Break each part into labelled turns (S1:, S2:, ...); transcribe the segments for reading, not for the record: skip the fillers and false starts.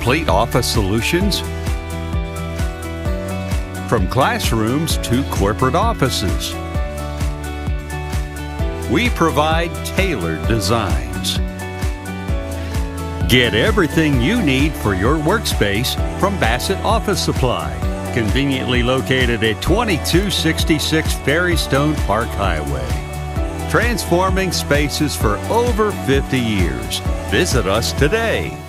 S1: complete office solutions? From classrooms to corporate offices, we provide tailored designs. Get everything you need for your workspace from Bassett Office Supply, conveniently located at 2266 Ferrystone Park Highway. Transforming spaces for over 50 years. Visit us today.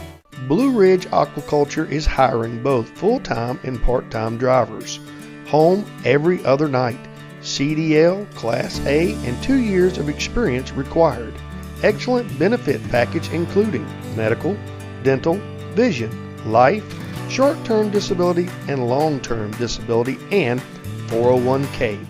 S2: Blue Ridge Aquaculture is hiring both full-time and part-time drivers. Home every other night. CDL, Class A, and 2 years of experience required. Excellent benefit package including medical, dental, vision, life, short-term disability, and long-term disability, and 401k.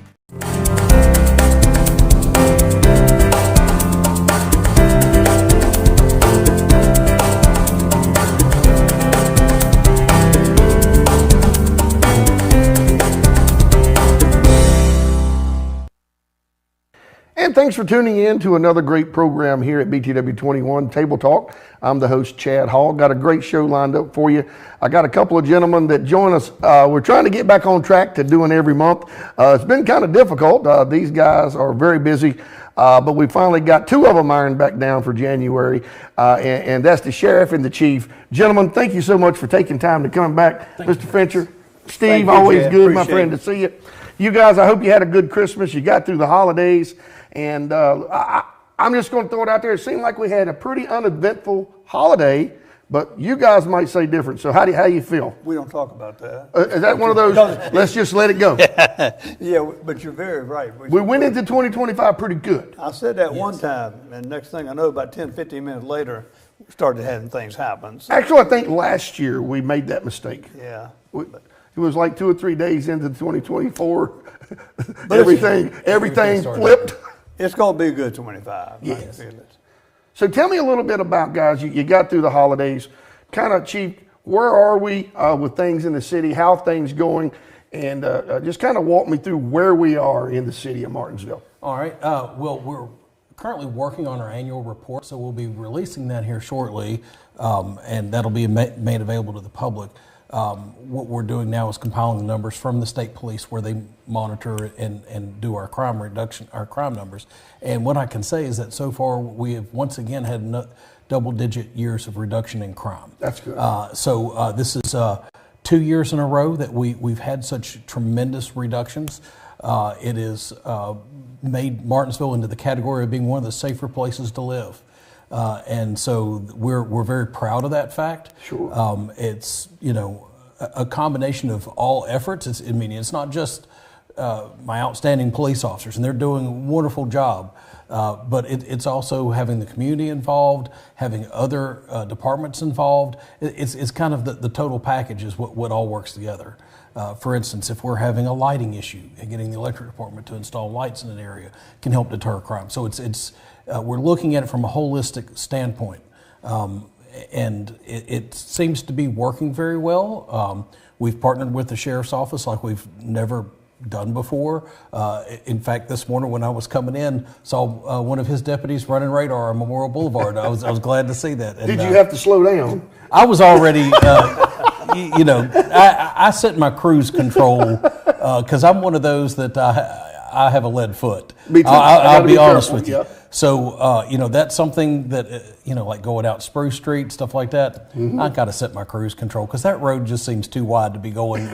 S3: And thanks for tuning in to another great program here at BTW21 Table Talk. I'm the host, Chad Hall. Got a great show lined up for you. I got a couple of gentlemen that join us. We're trying to get back on track to doing every month. It's been kind of difficult. These guys are very busy, but we finally got two of them ironed back down for January, and that's the sheriff and the chief. Gentlemen, thank you so much for taking time to come back. Mr. Fincher, Steve, always good, my friend, to see you. You guys, I hope you had a good Christmas. You got through the holidays. And I'm just going to throw it out there. It seemed like we had a pretty uneventful holiday, but you guys might say different. So how you feel?
S4: We don't talk about that.
S3: Is that one of those, let's just let it go?
S4: Yeah, but you're very right.
S3: We went into 2025 pretty good.
S4: I said that one time, and next thing I know, about 10, 15 minutes later, we started having things happen. So.
S3: Actually, I think last year we made that mistake.
S4: Yeah.
S3: It was like 2 or 3 days into 2024. everything flipped.
S4: It's going to be a good 25.
S3: Yes. So tell me a little bit about, guys, you got through the holidays. Kind of, Chief, where are we with things in the city? How are things going? And just kind of walk me through where we are in the city of Martinsville.
S5: All right. Well, we're currently working on our annual report, so we'll be releasing that here shortly, and that'll be made available to the public. What we're doing now is compiling the numbers from the state police where they monitor and do our crime reduction, our crime numbers. And what I can say is that so far we have once again had double-digit years of reduction in crime.
S3: That's good.
S5: So this is 2 years in a row that we've had such tremendous reductions. It has made Martinsville into the category of being one of the safer places to live. And so we're very proud of that fact.
S3: Sure.
S5: It's, a combination of all efforts. It's not just my outstanding police officers, and they're doing a wonderful job, but it's also having the community involved, having other departments involved. It's kind of the total package is what all works together. For instance, if we're having a lighting issue and getting the electric department to install lights in an area can help deter crime. So we're looking at it from a holistic standpoint, and it seems to be working very well. We've partnered with the sheriff's office like we've never done before. In fact, this morning when I was coming in, saw one of his deputies running radar on Memorial Boulevard. I was glad to see that. And,
S3: did you have to slow down?
S5: I was already, I set my cruise control because I'm one of those that I have a lead foot.
S3: Me too.
S5: I'll be honest
S3: careful.
S5: with you.
S3: Yeah.
S5: So, that's something that, like going out Spruce Street, stuff like that, I got to set my cruise control because that road just seems too wide to be going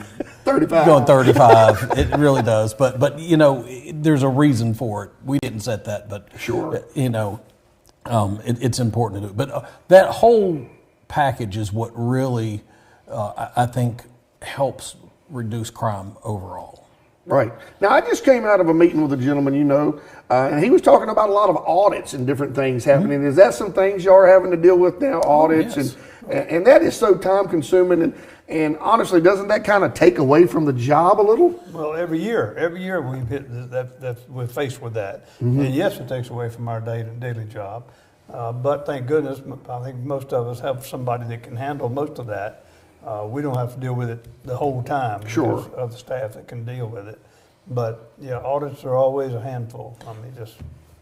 S3: 35.
S5: Going 35. It really does. But there's a reason for it. We didn't set that, but,
S3: sure.
S5: It's important to do. But that whole package is what really, I think, helps reduce crime overall.
S3: Right. Now, I just came out of a meeting with a gentleman, and he was talking about a lot of audits and different things happening. Mm-hmm. Is that some things y'all are having to deal with now, audits?
S5: Yes.
S3: And that is so time consuming. And honestly, doesn't that kind of take away from the job a little?
S4: Well, every year we've hit that we're faced with that. Mm-hmm. And yes, it takes away from our daily job. But thank goodness, I think most of us have somebody that can handle most of that. We don't have to deal with it the whole time.
S3: Sure.
S4: Because of the staff that can deal with it. But yeah, audits are always a handful.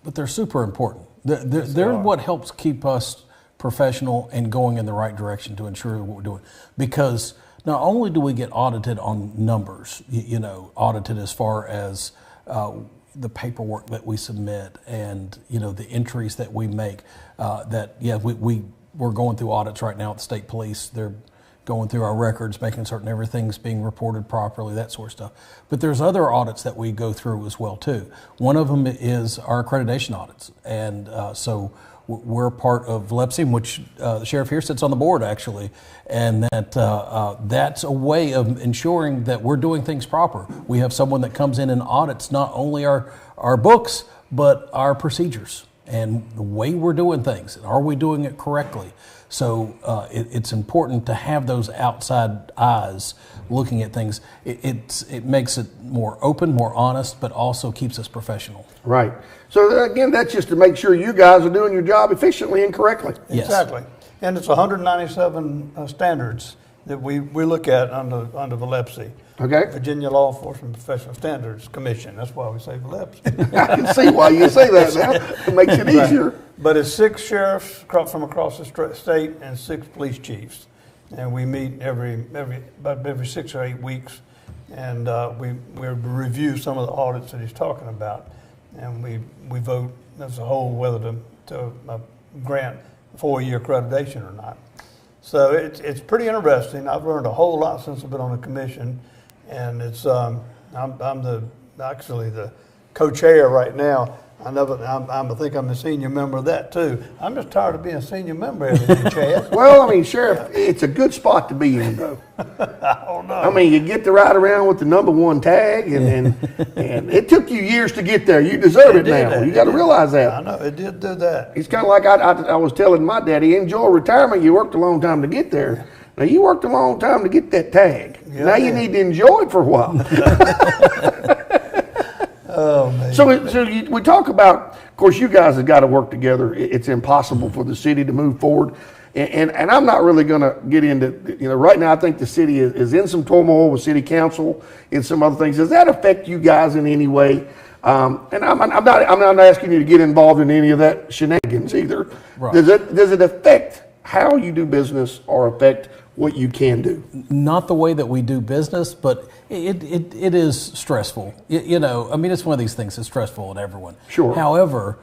S5: But they're super important. They're what helps keep us professional, and going in the right direction to ensure what we're doing. Because not only do we get audited on numbers, audited as far as the paperwork that we submit and the entries that we make. We're going through audits right now at the state police. They're going through our records, making certain everything's being reported properly, that sort of stuff. But there's other audits that we go through as well too. One of them is our accreditation audits, and so we're part of VLEPSI, which the sheriff here sits on the board actually, and that's a way of ensuring that we're doing things proper. We have someone that comes in and audits not only our books, but our procedures and the way we're doing things. Are we doing it correctly? So it's important to have those outside eyes looking at things. It makes it more open, more honest, but also keeps us professional.
S3: Right. So again, that's just to make sure you guys are doing your job efficiently and correctly.
S5: Yes.
S4: Exactly. And it's 197 standards that we look at under VLEPSI.
S3: Okay.
S4: Virginia Law Enforcement Professional Standards Commission. That's why we say VLEPSI.
S3: I can see why you say that now. It makes it easier.
S4: But it's 6 sheriffs from across the state and 6 police chiefs. And we meet every 6 or 8 weeks. And we review some of the audits that he's talking about. And we vote as a whole whether to grant 4-year accreditation or not. So it's pretty interesting. I've learned a whole lot since I've been on the commission, and it's I'm actually the co-chair right now. I think I'm the senior member of that too. I'm just tired of being a senior member every day, Chad.
S3: Well, I mean, Sheriff, it's a good spot to be in, though.
S4: I don't know.
S3: I mean, you get to ride around with the #1 tag, and it took you years to get there. You deserve it now. You got to realize that.
S4: I know, it did do that.
S3: It's kind of like I was telling my daddy, enjoy retirement. You worked a long time to get there. Now, you worked a long time to get that tag.
S4: Yeah,
S3: now you need to enjoy it for a while.
S4: Oh, man.
S3: So we talk about, of course, you guys have got to work together. It's impossible for the city to move forward. And I'm not really going to get into, right now I think the city is in some turmoil with city council and some other things. Does that affect you guys in any way? And I'm not asking you to get involved in any of that shenanigans either.
S5: Right.
S3: Does it affect how you do business or affect what you can do?
S5: Not the way that we do business, but it is stressful. I mean, it's one of these things that's stressful on everyone.
S3: Sure.
S5: However,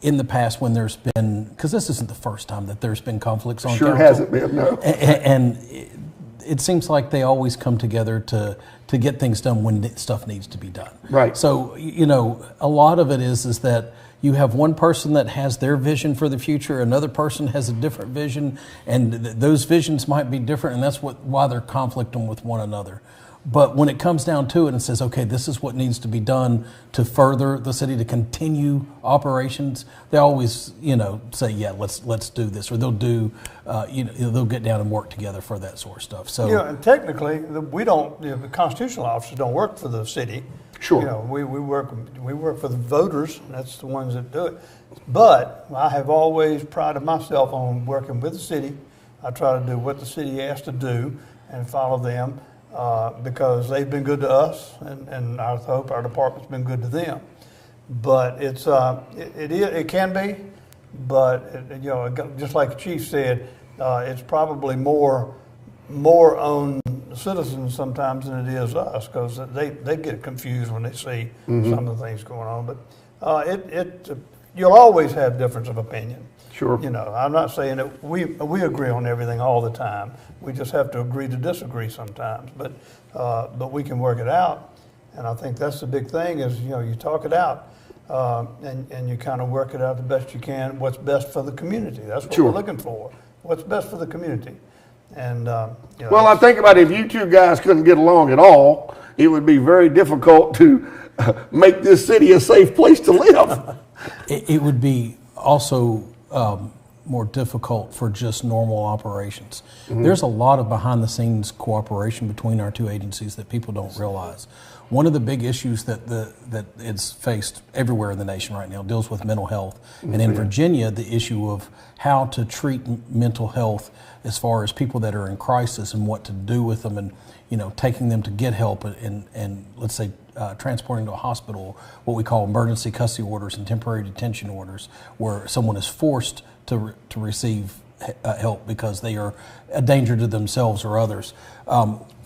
S5: in the past when there's been, because this isn't the first time that there's been conflicts on
S3: Sure
S5: council.
S3: hasn't been, no.
S5: And it seems like they always come together to get things done when stuff needs to be done.
S3: Right.
S5: So, a lot of it is that you have one person that has their vision for the future, another person has a different vision, and those visions might be different, and that's why they're conflicting with one another. But when it comes down to it and says, okay, this is what needs to be done to further the city to continue operations, they always, say, yeah, let's do this, or they'll do, they'll get down and work together for that sort of stuff. So,
S4: and technically, we don't. The constitutional officers don't work for the city.
S3: Sure.
S4: We work for the voters. That's the ones that do it. But I have always prided myself on working with the city. I try to do what the city asks to do and follow them. Because they've been good to us, and I hope our department's been good to them. But it can be, but just like the chief said, it's probably more on citizens sometimes than it is us, because they get confused when they see some of the things going on. But you'll always have difference of opinion.
S3: Sure.
S4: I'm not saying that we agree on everything all the time. We just have to agree to disagree sometimes. But we can work it out, and I think that's the big thing is you talk it out, and you kind of work it out the best you can. What's best for the community? That's what we're looking for. What's best for the community? And
S3: well, I think about it, if you two guys couldn't get along at all, it would be very difficult to make this city a safe place to live.
S5: It would be also more difficult for just normal operations. There's a lot of behind-the-scenes cooperation between our two agencies that people don't realize. One of the big issues that it's faced everywhere in the nation right now deals with mental health. And in Virginia, the issue of how to treat mental health as far as people that are in crisis and what to do with them, and taking them to get help and let's say transporting to a hospital, what we call emergency custody orders and temporary detention orders, where someone is forced to receive help because they are a danger to themselves or others.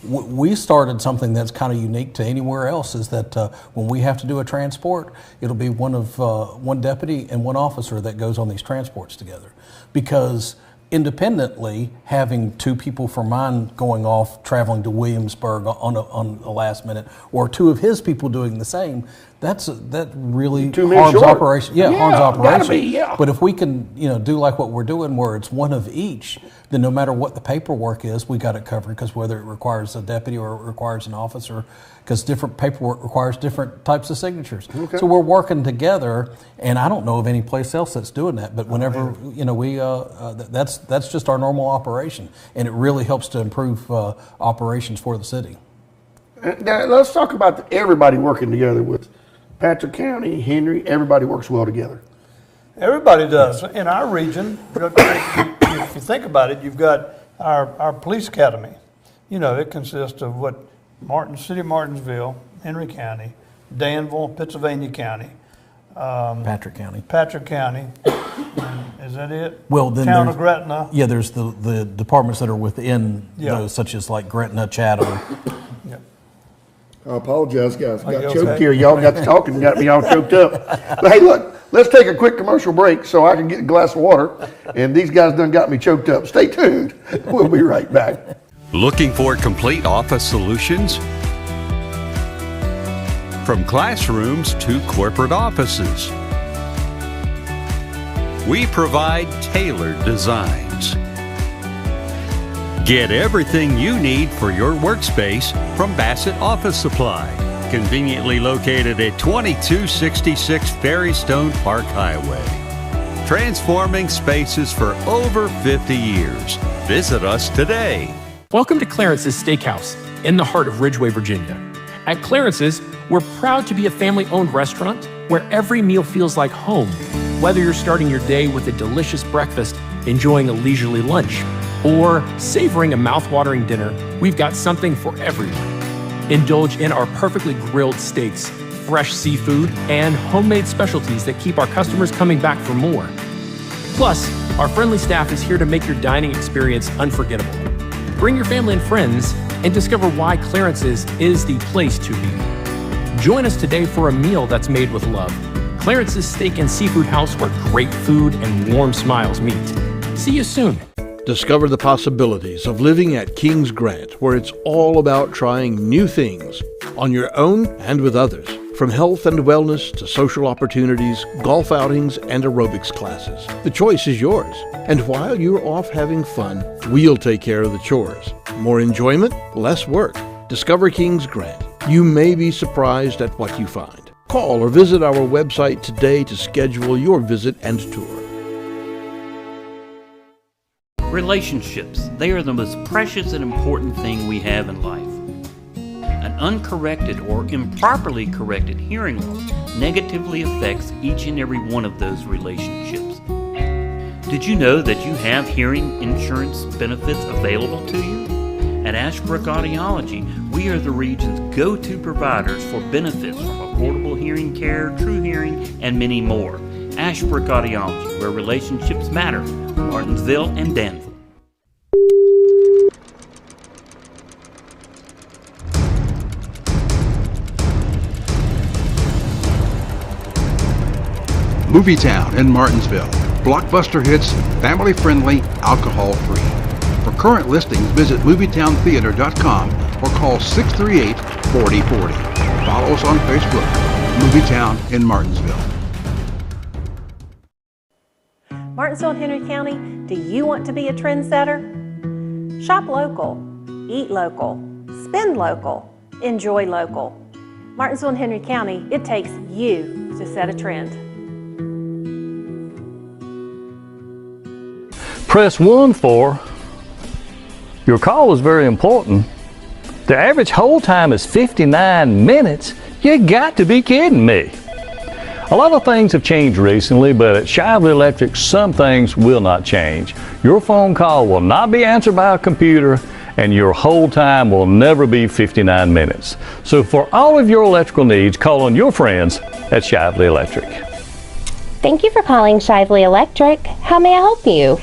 S5: We started something that's kind of unique to anywhere else, is that when we have to do a transport, it'll be one deputy and one officer that goes on these transports together, because independently, having two people from mine going off traveling to Williamsburg on a last minute, or two of his people doing the same, that really harms operation. Yeah, harms operation. Yeah. But if we can, do like what we're doing, where it's one of each, then no matter what the paperwork is, we got it covered. Because whether it requires a deputy or it requires an officer, because different paperwork requires different types of signatures. Okay. So we're working together, and I don't know of any place else that's doing that. But whenever that's just our normal operation, and it really helps to improve operations for the city.
S3: Now, let's talk about everybody working together with Patrick County, Henry. Everybody works well together.
S4: Everybody does. In our region, if you think about it, you've got our police academy. It consists of City of Martinsville, Henry County, Danville, Pittsylvania County,
S5: Patrick County.
S4: Is that it?
S5: Well, then
S4: Town of Gretna.
S5: Yeah, there's the departments that are within those, such as like Gretna, Chatham.
S4: Yep.
S3: I apologize, guys. I got choked here. Y'all got to talking and got me all choked up. But hey, look, let's take a quick commercial break so I can get a glass of water. And these guys done got me choked up. Stay tuned. We'll be right back.
S1: Looking for complete office solutions? From classrooms to corporate offices, we provide tailored designs. Get everything you need for your workspace from Bassett Office Supply, conveniently located at 2266 Ferrystone Park Highway. Transforming spaces for over 50 years. Visit us today.
S6: Welcome to Clarence's Steakhouse in the heart of Ridgeway, Virginia. At Clarence's, we're proud to be a family-owned restaurant where every meal feels like home. Whether you're starting your day with a delicious breakfast, enjoying a leisurely lunch, or savoring a mouth-watering dinner, we've got something for everyone. Indulge in our perfectly grilled steaks, fresh seafood, and homemade specialties that keep our customers coming back for more. Plus, our friendly staff is here to make your dining experience unforgettable. Bring your family and friends and discover why Clarence's is the place to be. Join us today for a meal that's made with love. Clarence's Steak and Seafood House, where great food and warm smiles meet. See you soon.
S7: Discover the possibilities of living at Kings Grant, where it's all about trying new things on your own and with others. From health and wellness to social opportunities, golf outings, and aerobics classes. The choice is yours. And while you're off having fun, we'll take care of the chores. More enjoyment, less work. Discover Kings Grant. You may be surprised at what you find. Call or visit our website today to schedule your visit and tour.
S8: Relationships, they are the most precious and important thing we have in life. An uncorrected or improperly corrected hearing loss negatively affects each and every one of those relationships. Did you know that you have hearing insurance benefits available to you? At Ashbrook Audiology, we are the region's go-to providers for benefits from affordable hearing care, true hearing, and many more. Ashbrook Audiology, where relationships matter, Martinsville and Danville.
S9: Movie Town in Martinsville. Blockbuster hits, family-friendly, alcohol-free. For current listings, visit movietowntheater.com or call 638-4040. Follow us on Facebook. Movie Town in Martinsville.
S10: Martinsville and Henry County, do you want to be a trendsetter? Shop local, eat local, spend local, enjoy local. Martinsville and Henry County, it takes you to set a trend.
S11: Press 1 for your call is very important. The average hold time is 59 minutes. You got to be kidding me. A lot of things have changed recently, but at Shively Electric, some things will not change. Your phone call will not be answered by a computer, and your hold time will never be 59 minutes. So for all of your electrical needs, call on your friends at Shively Electric.
S12: Thank you for calling Shively Electric. How may I help you?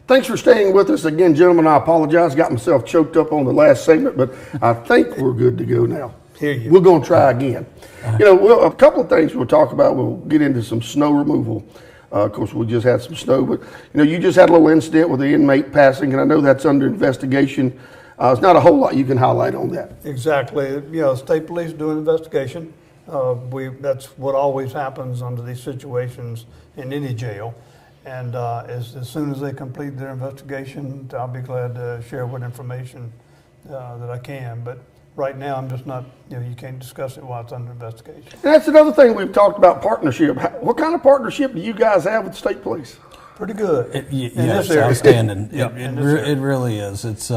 S3: Thanks for staying with us again, gentlemen. I apologize. Got myself choked up on the last segment, but I think we're good to go now. We're going to try again. You know, a couple of things we'll talk about. We'll get into some snow removal. Of course, we just had some snow, but you just had a little incident with the inmate passing, and I know that's under investigation. There's not a whole lot you can highlight on that.
S4: Exactly. State police do an investigation. That's what always happens under these situations in any jail. And as soon as they complete their investigation, I'll be glad to share what information that I can. But right now, I'm just not, you can't discuss it while it's under investigation. And
S3: that's another thing we've talked about, partnership. What kind of partnership do you guys have with the state police?
S4: Pretty good.
S5: Yes, outstanding. It really is. It's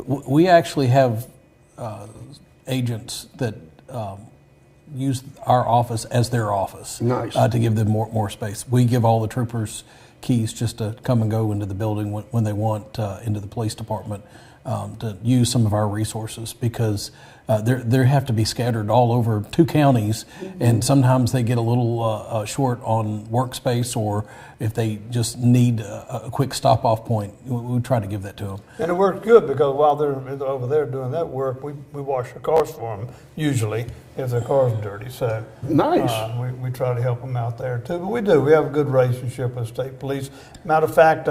S5: we actually have agents that use our office as their office.
S3: Nice.
S5: To give them more space. We give all the troopers keys just to come and go into the building when they want, into the police department, to use some of our resources, because they have to be scattered all over 2 counties, and sometimes they get a little short on workspace, or if they just need a quick stop-off point, we try to give that to them.
S4: And it works good, because while they're over there doing that work, we wash their cars for them, usually, if their car's dirty. So
S3: nice.
S4: We try to help them out there too. But we have a good relationship with state police. Matter of fact,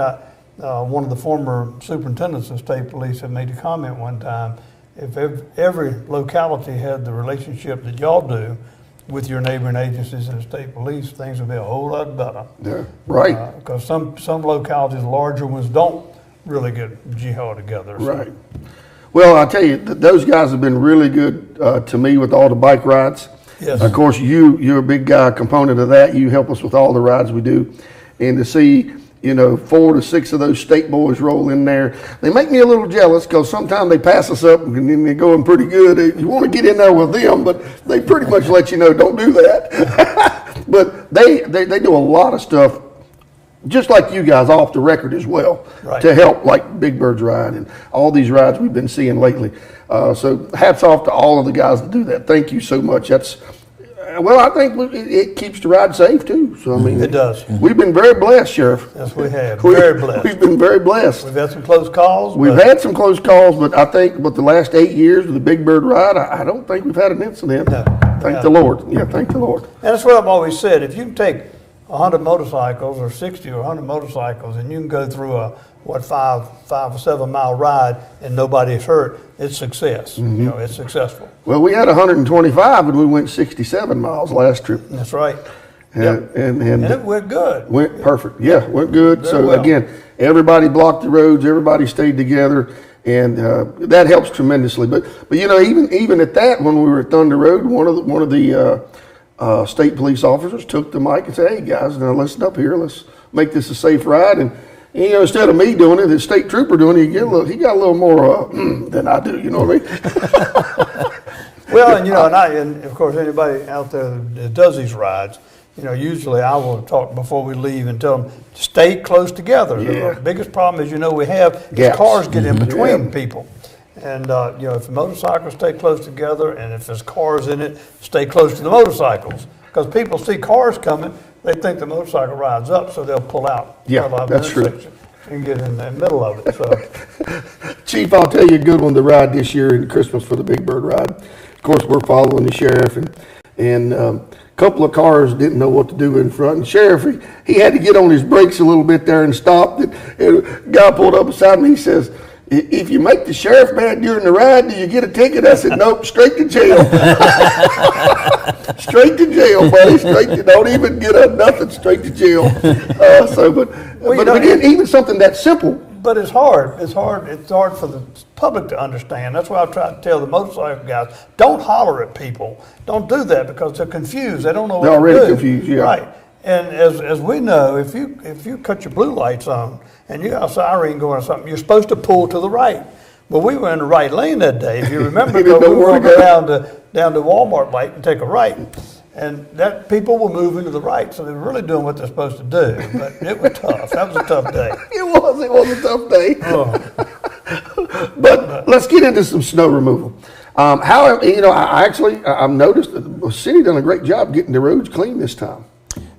S4: one of the former superintendents of state police had made a comment one time: if every locality had the relationship that y'all do with your neighboring agencies and the state police, things would be a whole lot better.
S3: Yeah, right.
S4: Because some localities, larger ones, don't really get jihad together. So.
S3: Right. Well, I'll tell you, those guys have been really good to me with all the bike rides.
S4: Yes.
S3: Of course, you're a big component of that. You help us with all the rides we do. And to see 4 to 6 of those state boys roll in there, they make me a little jealous, because sometimes they pass us up and then they're going pretty good. You want to get in there with them, but they pretty much let you know, don't do that. But they do a lot of stuff, just like you guys, off the record as well,
S4: right,
S3: to help, like Big Bird's ride and all these rides we've been seeing lately. So hats off to all of the guys that do that. Thank you so much. Well, I think it keeps the ride safe too. So I mean,
S4: it does.
S3: We've been very blessed, Sheriff.
S4: Yes, we have. Very blessed.
S3: We've been very blessed.
S4: We've had some close calls.
S3: We've had some close calls, but I think with the last 8 years of the Big Bird ride, I don't think we've had an incident.
S4: No.
S3: Thank the Lord. Yeah, thank the Lord.
S4: And that's what I've always said. If you can take 100 motorcycles, or 60 or 100 motorcycles, and you can go through a 5 or 7 mile ride and nobody's hurt, it's success.
S3: Mm-hmm.
S4: It's successful.
S3: Well, we had 125 and we went 67 miles last trip.
S4: That's right.
S3: And
S4: it went good.
S3: Went perfect. Yeah, went good.
S4: Very
S3: So
S4: well.
S3: Again, everybody blocked the roads, everybody stayed together, and that helps tremendously. But even at that, when we were at Thunder Road, one of the state police officers took the mic and said, "Hey guys, now listen up here. Let's make this a safe ride." And instead of me doing it, the state trooper doing it, he got a little more than I do. You know what I mean?
S4: Well, and of course, anybody out there that does these rides, usually I will talk before we leave and tell them to stay close together.
S3: Yeah.
S4: The biggest problem is, we have
S3: Gaps.
S4: cars get in between
S3: Yeah.
S4: people. And, if the motorcycles stay close together, and if there's cars in it, stay close to the motorcycles. Because people see cars coming, they think the motorcycle rides up, so they'll pull out.
S3: Yeah,
S4: pull out
S3: that's
S4: the
S3: true.
S4: intersection and get in the middle of it. So,
S3: Chief, I'll tell you a good one to ride this year in Christmas for the Big Bird ride. Of course, we're following the sheriff, and a couple of cars didn't know what to do in front. And sheriff, he had to get on his brakes a little bit there and stopped. And a guy pulled up beside me. He says, "If you make the sheriff mad during the ride, do you get a ticket?" I said, "Nope, straight to jail." Straight to jail, buddy. Don't even get nothing. Straight to jail. But again, even something that simple.
S4: But it's hard. It's hard for the public to understand. That's why I try to tell the motorcycle guys, don't holler at people. Don't do that, because they're confused. They don't know what to do.
S3: They're already confused, yeah.
S4: Right. And as we know, if you cut your blue lights on and you got a siren going or something, you're supposed to pull to the right. Well, we were in the right lane that day, if you remember.
S3: We didn't know
S4: we
S3: where
S4: were
S3: to
S4: going down to Walmart light and take a right. And that people were moving to the right, so they were really doing what they're supposed to do. But it was tough. That was a tough day.
S3: It was a tough day. But let's get into some snow removal. I've noticed that the city done a great job getting the roads clean this time.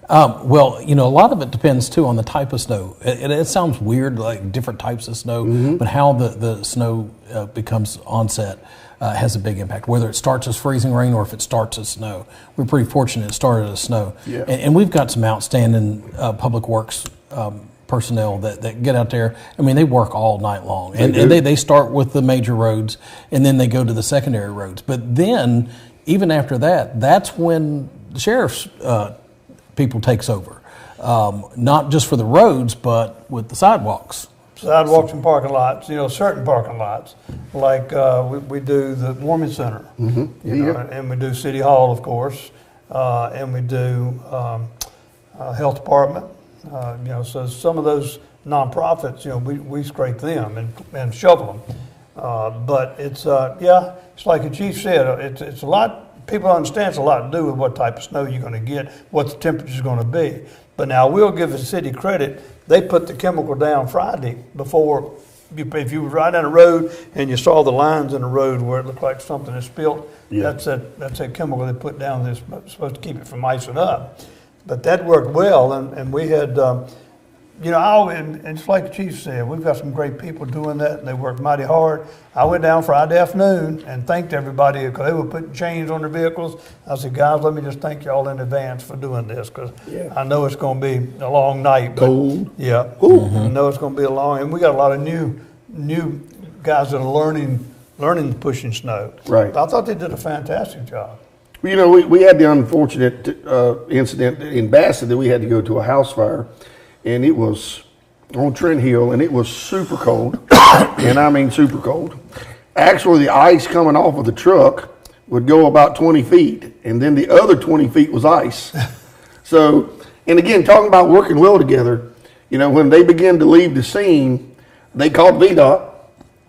S5: Well, a lot of it depends too on the type of snow. It sounds weird, like different types of snow, but how the snow becomes onset has a big impact. Whether it starts as freezing rain or if it starts as snow. We're pretty fortunate it started as snow.
S3: Yeah.
S5: And we've got some outstanding public works personnel that get out there. I mean, they work all night long. And they start with the major roads, and then they go to the secondary roads. But then, even after that, that's when the sheriff's people takes over. Not just for the roads, but with the sidewalks.
S4: Sidewalks and parking lots, certain parking lots. Like we do the Warming Center, and we do City Hall, of course, and we do Health Department. So some of those nonprofits, we scrape them and shovel them. But it's like the chief said, it's a lot. People understand it's a lot to do with what type of snow you're going to get, what the temperature is going to be. But now we'll give the city credit. They put the chemical down Friday before. If you were right down the road and you saw the lines in the road where it looked like something had spilled, that's that chemical they put down that's supposed to keep it from icing up. But that worked well, and we had, and it's like the chief said, we've got some great people doing that, and they work mighty hard. I went down Friday afternoon and thanked everybody because they were putting chains on their vehicles. I said, guys, let me just thank y'all in advance for doing this because I know it's going to be a long night.
S3: Cold.
S4: Yeah. I know it's going to be a long, and we got a lot of new guys that are learning pushing snow.
S3: Right.
S4: But I thought they did a fantastic job.
S3: We had the unfortunate incident in Bassett that we had to go to a house fire, and it was on Trent Hill, and it was super cold, and I mean super cold. Actually, the ice coming off of the truck would go about 20 feet, and then the other 20 feet was ice. So, and again, talking about working well together, when they began to leave the scene, they called VDOT,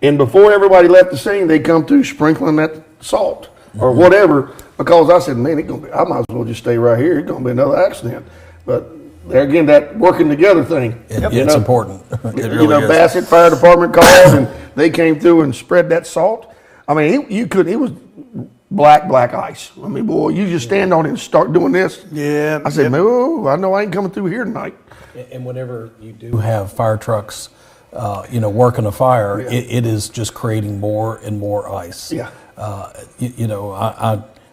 S3: and before everybody left the scene, they come through sprinkling that salt or whatever, because I said, man, I might as well just stay right here. It's going to be another accident. But there again, that working together thing.
S5: It's important. It really is.
S3: Bassett Fire Department called, and they came through and spread that salt. I mean, it was black ice. I mean, boy, you just stand on it and start doing this.
S4: Yeah.
S3: I said, man, I know I ain't coming through here tonight.
S5: And whenever you do have fire trucks, working a fire, it is just creating more and more ice.
S3: Yeah.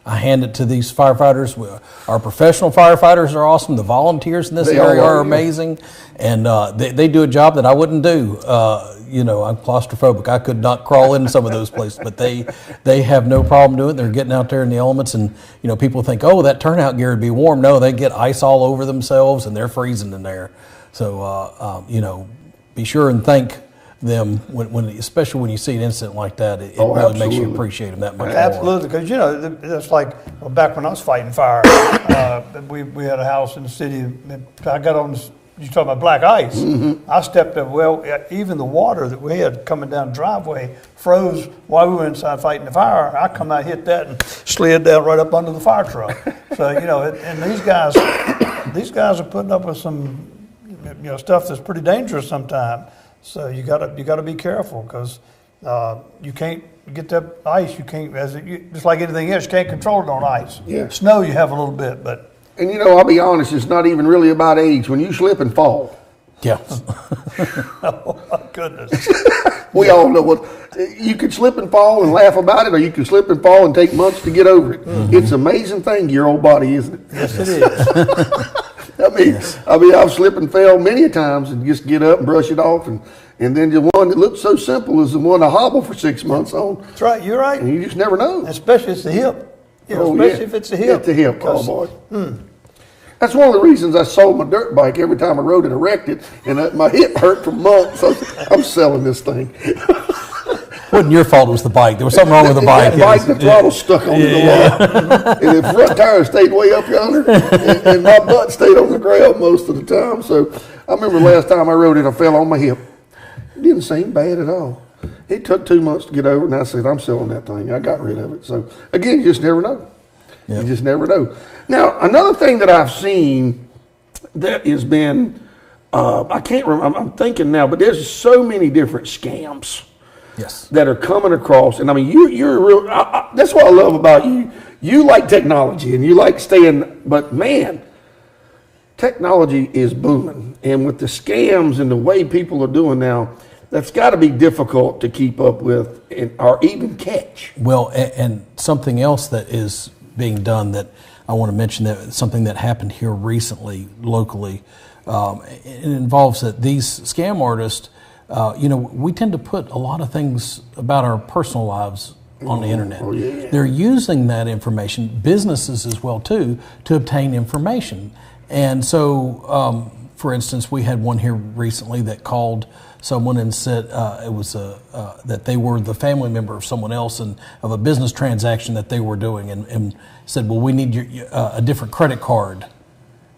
S5: I hand it to these firefighters. Our professional firefighters are awesome. The volunteers in this area are amazing, and they do a job that I wouldn't do. I'm claustrophobic. I could not crawl into some of those places, but they have no problem doing it. They're getting out there in the elements, and people think, oh, that turnout gear would be warm. No, they get ice all over themselves, and they're freezing in there. So be sure and thank them when especially when you see an incident like that. It really makes you appreciate them that much more.
S4: Absolutely, because that's like back when I was fighting fire. We had a house in the city. I got on. You talk about black ice. I stepped up. Well, even the water that we had coming down the driveway froze while we were inside fighting the fire. I come out, hit that, and slid down right up under the fire truck. So and these guys are putting up with some stuff that's pretty dangerous sometimes. So you gotta be careful because you can't get that ice. You can't, just like anything else, you can't control it on ice.
S3: Yeah.
S4: Snow you have a little bit, but.
S3: And I'll be honest, it's not even really about age. When you slip and fall.
S5: Yeah.
S4: Oh my goodness.
S3: We all know what you could slip and fall and laugh about it, or you could slip and fall and take months to get over it. It's an amazing thing, your old body, isn't it?
S4: Yes, it is.
S3: I mean, I've slipped and fell many a times and just get up and brush it off, and then the one that looks so simple is the one I hobble for 6 months on.
S4: That's right. You're right.
S3: And you just never know.
S4: Especially if it's the hip. Especially if it's the hip.
S3: It's the hip. Oh boy. That's one of the reasons I sold my dirt bike. Every time I rode it, I wrecked it, and my hip hurt for months. I'm selling this thing.
S5: Wasn't your fault, it was the bike. There was something wrong with the bike.
S3: The throttle stuck onto the wall. And the front tire stayed way up yonder, and my butt stayed on the ground most of the time. So I remember last time I rode it, I fell on my hip. It didn't seem bad at all. It took 2 months to get over it, and I said, I'm selling that thing. I got rid of it. So again, you just never know. Yep. You just never know. Now, another thing that I've seen that has been, I can't remember, I'm thinking now, but there's so many different scams.
S5: Yes.
S3: That are coming across. And I mean, you're real, that's what I love about you. You like technology and you like staying, but man, technology is booming. And with the scams and the way people are doing now, that's got to be difficult to keep up with or even catch.
S5: Well, and something else that is being done that I want to mention, that something that happened here recently, locally, it involves that these scam artists, we tend to put a lot of things about our personal lives on the internet.
S3: Oh, yeah.
S5: They're using that information, businesses as well too, to obtain information. And so, for instance, we had one here recently that called someone and said it was that they were the family member of someone else and of a business transaction that they were doing, and said, well, we need a different credit card.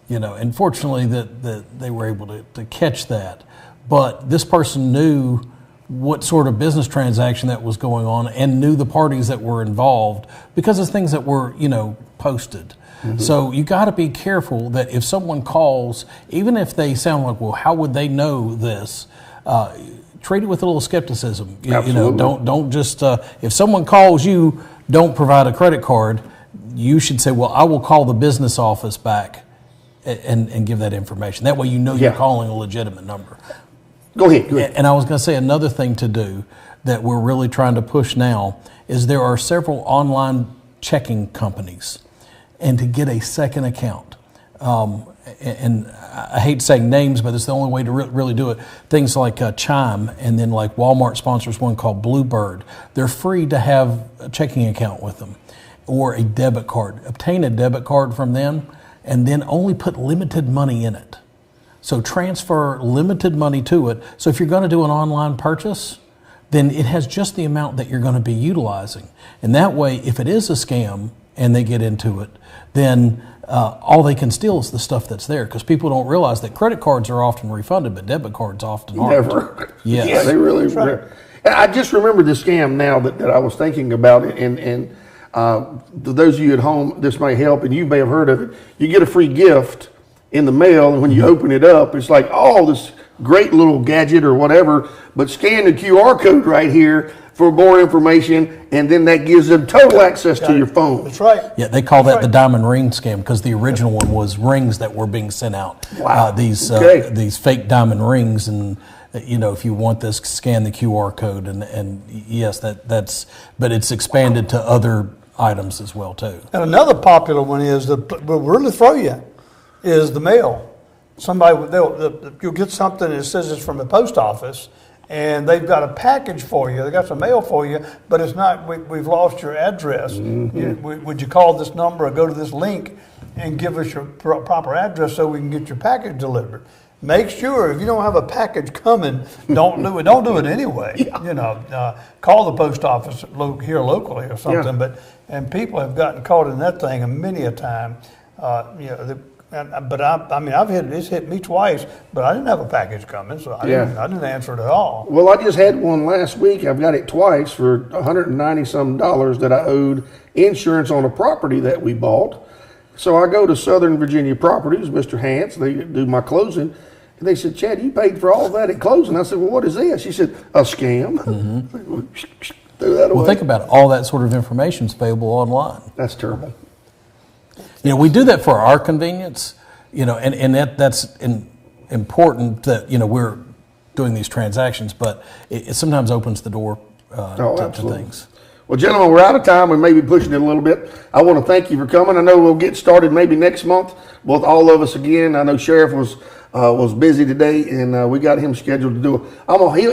S5: And fortunately that they were able to catch that. But this person knew what sort of business transaction that was going on and knew the parties that were involved because of things that were, posted. Mm-hmm. So you got to be careful that if someone calls, even if they sound like, well, how would they know this? Treat it with a little skepticism. Don't just, if someone calls you, don't provide a credit card, you should say, well, I will call the business office back and give that information. That way you're calling a legitimate number.
S3: Go ahead.
S5: And I was going to say another thing to do that we're really trying to push now is there are several online checking companies, and to get a second account. And I hate saying names, but it's the only way to really do it. Things like Chime, and then like Walmart sponsors one called Bluebird. They're free to have a checking account with them, or a debit card. Obtain a debit card from them, and then only put limited money in it. So transfer limited money to it. So if you're going to do an online purchase, then it has just the amount that you're going to be utilizing. And that way, if it is a scam and they get into it, then all they can steal is the stuff that's there, because people don't realize that credit cards are often refunded, but debit cards often aren't.
S3: Never.
S5: Yes.
S3: Yeah, they really are. I just remember the scam now that I was thinking about it, and to those of you at home, this may help, and you may have heard of it. You get a free gift in the mail, and when you open it up, it's like, oh, this great little gadget or whatever, but scan the QR code right here for more information, and then that gives them total access to your phone.
S4: That's right.
S5: Yeah, they call that the diamond ring scam, because the original one was rings that were being sent out.
S3: Wow.
S5: These fake diamond rings, and if you want this, scan the QR code, and yes, that's, but it's expanded to other items as well too.
S4: And another popular one is will really throw you is the mail. Somebody you'll get something that says it's from the post office, and they've got a package for you. They got some mail for you, but it's not. We've lost your address.
S3: Mm-hmm.
S4: Would you call this number or go to this link and give us your proper address so we can get your package delivered? Make sure if you don't have a package coming, don't do it. Don't do it anyway. Yeah. Call the post office here locally or something.
S3: Yeah.
S4: And people have gotten caught in that thing many a time. But it's hit me twice, but I didn't have a package coming, so I didn't answer it at all.
S3: Well, I just had one last week. I've got it twice for $190-some that I owed insurance on a property that we bought. So I go to Southern Virginia Properties, Mr. Hance, they do my closing, and they said, Chad, you paid for all that at closing. I said, well, what is this? She said, a scam.
S5: Mm-hmm.
S3: Threw that away.
S5: Well, think about it. All that sort of information is available online.
S3: That's terrible.
S5: We do that for our convenience, and that's important that, we're doing these transactions, but it sometimes opens the door to things.
S3: Well, gentlemen, we're out of time. We may be pushing it a little bit. I want to thank you for coming. I know we'll get started maybe next month with all of us again. I know Sheriff was busy today, and we got him scheduled to do it.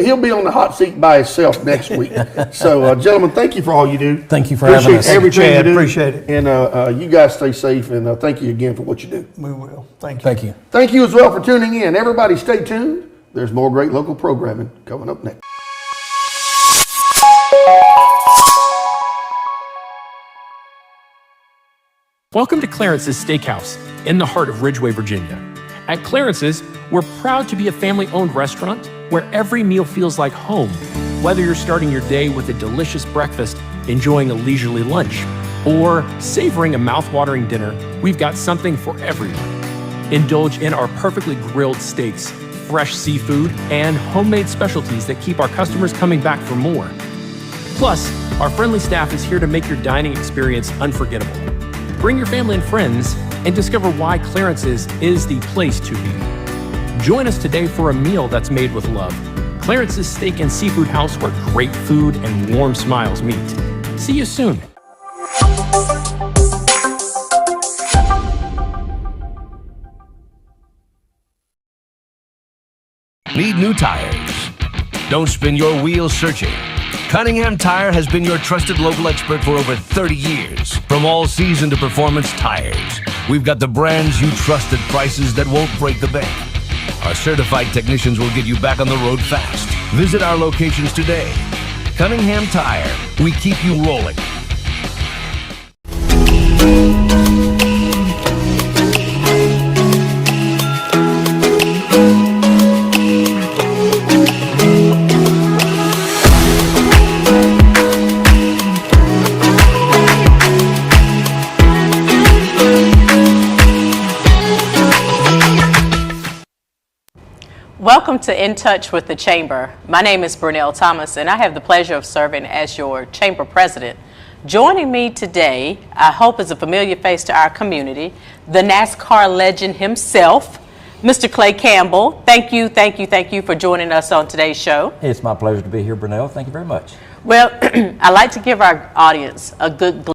S3: He'll be on the hot seat by himself next week. So, gentlemen, thank you for all you do.
S5: Thank you for having us.
S3: Appreciate everything you do.
S4: Appreciate it.
S3: And you guys stay safe, and thank you again for what you do.
S4: We will. Thank you.
S5: Thank you.
S3: Thank you as well for tuning in. Everybody stay tuned. There's more great local programming coming up next.
S6: Welcome to Clarence's Steakhouse in the heart of Ridgeway, Virginia. At Clarence's, we're proud to be a family-owned restaurant where every meal feels like home, whether you're starting your day with a delicious breakfast, enjoying a leisurely lunch, or savoring a mouth-watering dinner, we've got something for everyone. Indulge in our perfectly grilled steaks, fresh seafood, and homemade specialties that keep our customers coming back for more. Plus, our friendly staff is here to make your dining experience unforgettable. Bring your family and friends and discover why Clarence's is the place to be. Join us today for a meal that's made with love. Clarence's Steak and Seafood House, where great food and warm smiles meet. See you soon.
S13: Need new tires? Don't spin your wheels searching. Cunningham Tire has been your trusted local expert for over 30 years. From all season to performance tires, we've got the brands you trust at prices that won't break the bank. Our certified technicians will get you back on the road fast. Visit our locations today. Cunningham Tire, we keep you rolling.
S14: Welcome to In Touch with the Chamber. My name is Brunelle Thomas, and I have the pleasure of serving as your Chamber President. Joining me today, I hope is a familiar face to our community, the NASCAR legend himself, Mr. Clay Campbell. Thank you for joining us on today's show.
S15: It's my pleasure to be here, Brunelle. Thank you very much.
S14: Well, I'd like to give our audience a good